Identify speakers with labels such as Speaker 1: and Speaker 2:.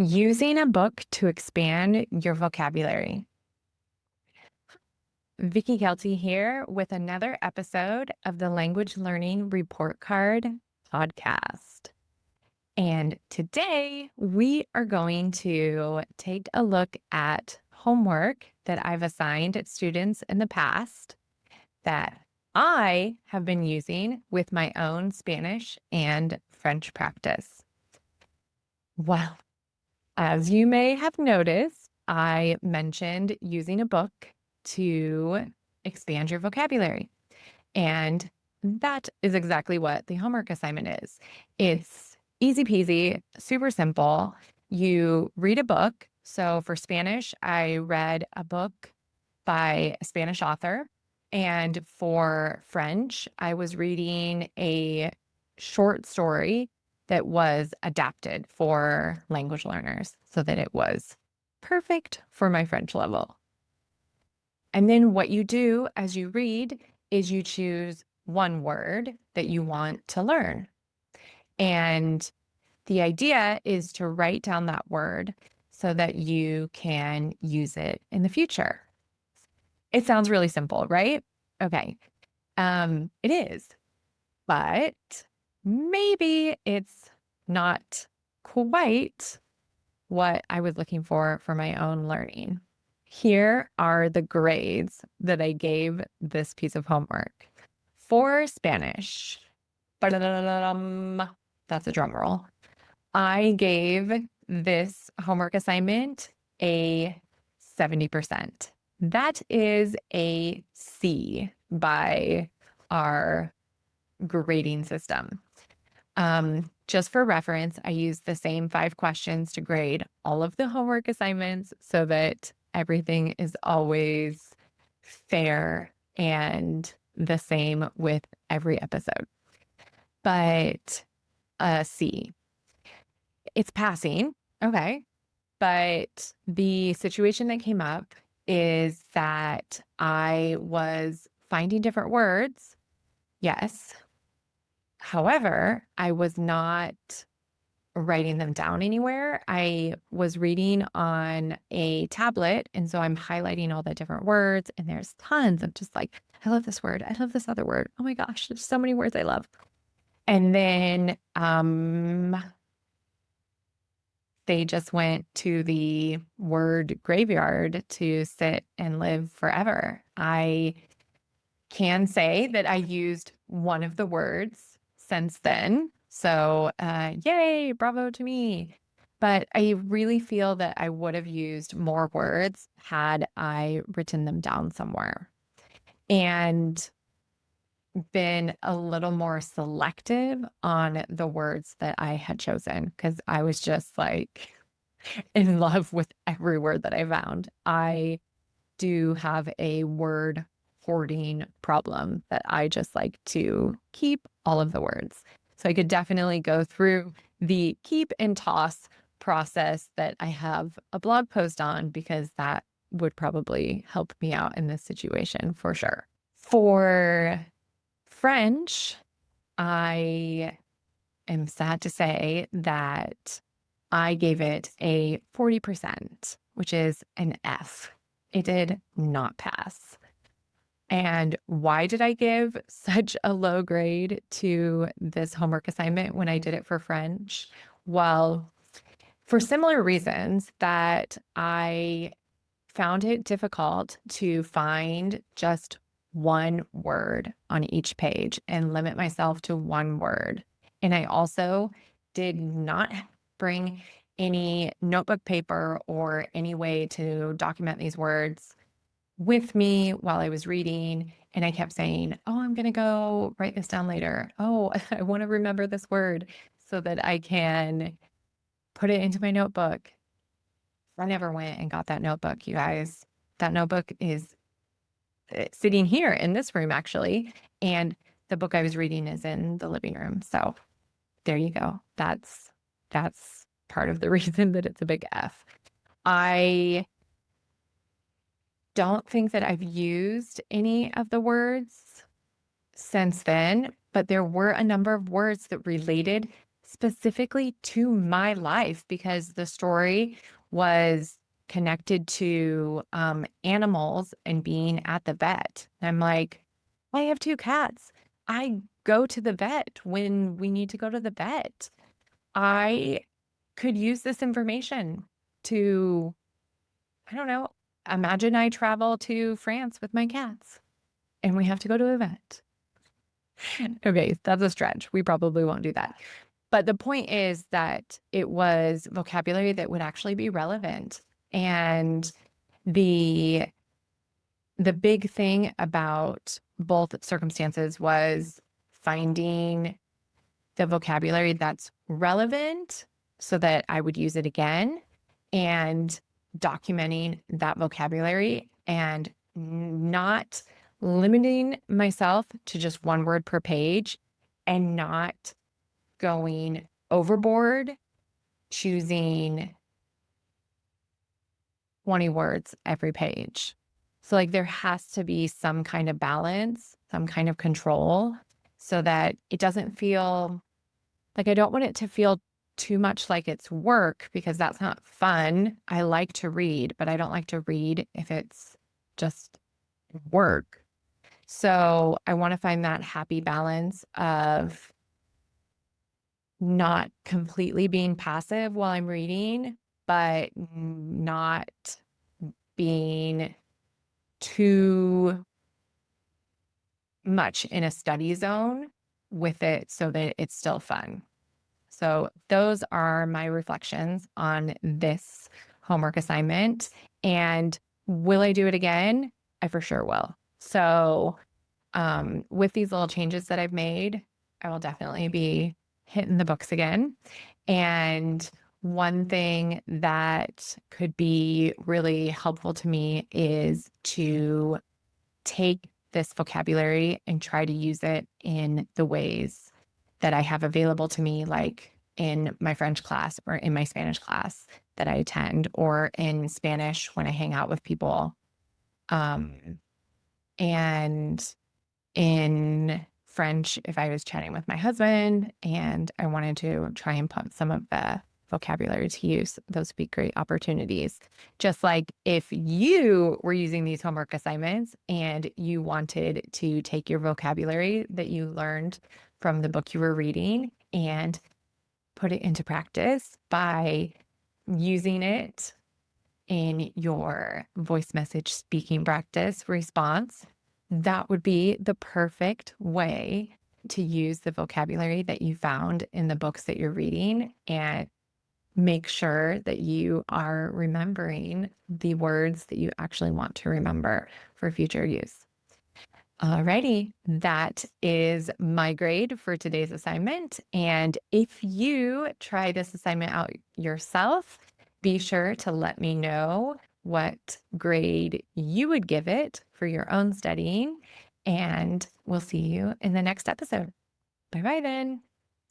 Speaker 1: Using a book to expand your vocabulary. Vicky Kelty here with another episode of the Language Learning Report Card podcast. And today we are going to take a look at homework that I've assigned students in the past that I have been using with my own Spanish and French practice. Well, as you may have noticed, I mentioned using a book to expand your vocabulary. And that is exactly what the homework assignment is. It's easy peasy, super simple. You read a book. So for Spanish, I read a book by a Spanish author. And for French, I was reading a short story that was adapted for language learners so that it was perfect for my French level. And then what you do as you read is you choose one word that you want to learn. And the idea is to write down that word so that you can use it in the future. It sounds really simple, right? Okay. It is, but maybe it's not quite what I was looking for my own learning. Here are the grades that I gave this piece of homework. For Spanish, ba-da-da-da-dum, that's a drum roll. I gave this homework assignment a 70%. That is a C by our grading system. Just for reference, I used the same 5 questions to grade all of the homework assignments so that everything is always fair and the same with every episode. But C, it's passing. Okay. But the situation that came up is that I was finding different words. Yes. However, I was not writing them down anywhere. I was reading on a tablet, and so I'm highlighting all the different words, and there's tons of just like, I love this word. I love this other word. Oh my gosh, there's so many words I love. And then they just went to the word graveyard to sit and live forever. I can say that I used one of the words since then. So, yay, bravo to me. But I really feel that I would have used more words had I written them down somewhere and been a little more selective on the words that I had chosen because I was just like in love with every word that I found. I do have a word hoarding problem that I just like to keep all of the words. So I could definitely go through the keep and toss process that I have a blog post on because that would probably help me out in this situation for sure. For French, I am sad to say that I gave it a 40%, which is an F. It did not pass. And why did I give such a low grade to this homework assignment when I did it for French? Well, for similar reasons that I found it difficult to find just one word on each page and limit myself to one word. And I also did not bring any notebook paper or any way to document these words with me while I was reading. And I kept saying, oh, I'm going to go write this down later. Oh, I want to remember this word so that I can put it into my notebook. I never went and got that notebook, you guys. That notebook is sitting here in this room, actually. And the book I was reading is in the living room. So there you go. That's part of the reason that it's a big F. I don't think that I've used any of the words since then, but there were a number of words that related specifically to my life because the story was connected to animals and being at the vet. I'm like, I have two cats. I go to the vet when we need to go to the vet. I could use this information to, I don't know, imagine I travel to France with my cats and we have to go to a vet. Okay, that's a stretch. We probably won't do that. But the point is that it was vocabulary that would actually be relevant. And the big thing about both circumstances was finding the vocabulary that's relevant so that I would use it again, and documenting that vocabulary and not limiting myself to just one word per page and not going overboard, choosing 20 words every page. So like there has to be some kind of balance, some kind of control so that it doesn't feel like, I don't want it to feel too much like it's work because that's not fun. I like to read, but I don't like to read if it's just work. So I want to find that happy balance of not completely being passive while I'm reading, but not being too much in a study zone with it so that it's still fun. So those are my reflections on this homework assignment. And will I do it again? I for sure will. So with these little changes that I've made, I will definitely be hitting the books again. And one thing that could be really helpful to me is to take this vocabulary and try to use it in the ways that I have available to me, like in my French class or in my Spanish class that I attend, or in Spanish when I hang out with people. And in French, if I was chatting with my husband and I wanted to try and put some of the vocabulary to use, those would be great opportunities. Just like if you were using these homework assignments and you wanted to take your vocabulary that you learned from the book you were reading and put it into practice by using it in your voice message speaking practice response, that would be the perfect way to use the vocabulary that you found in the books that you're reading and make sure that you are remembering the words that you actually want to remember for future use. Alrighty, that is my grade for today's assignment. And if you try this assignment out yourself, be sure to let me know what grade you would give it for your own studying. And we'll see you in the next episode. Bye bye then.